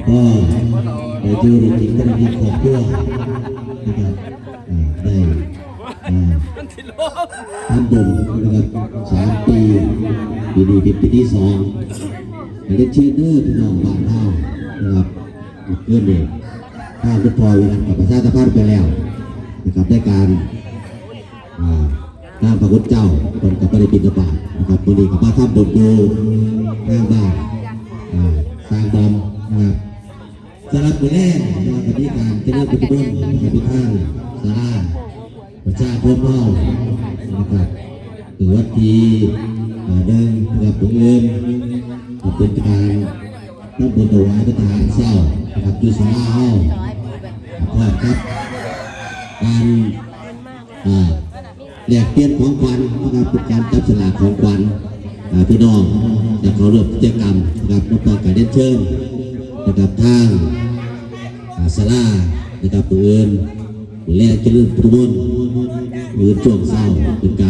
ก็ได้เจอได้กินกันในครอบครัวนะครับได้ทำบุญนะครับ3 ปีปีนี้เป็นปีที่2ได้เชิญเด้อพี่น้องบ้านเฮานะครับเพื่อนเด็กข้าวทุกพอเวลากับประชาสัมพันธ์ไปแล้วนะครับได้การน้ำพระพุทธเจ้าคนกับปริปิณบาตนะครับวันนี้กับมาทำบุญดูหน้าบ้านสร้างบอมนะครับสำหรับมือแรกนะครับวันนี้การจะเริ่มเป็นต้นนะครับทุกท่านสาราประชาชนเมานะครับหรือวัดทีเดินกับตรงเงินเป็นการทำบุญถวายพระทหารเศร้านะครับอยู่สาราเฮาพร้อมครับการแลกเปลี่ยนของขวัญนะครับเป็นการจับฉลากของขวัญพี่น้องจากเขาร่วมกิจกรรมนะครับนับต่อการเล่นเชิญนะครับทางศาลานะครับตัวอื่นแลกเจริญพุทธมนต์หรือช่วงเศร้าเป็นการ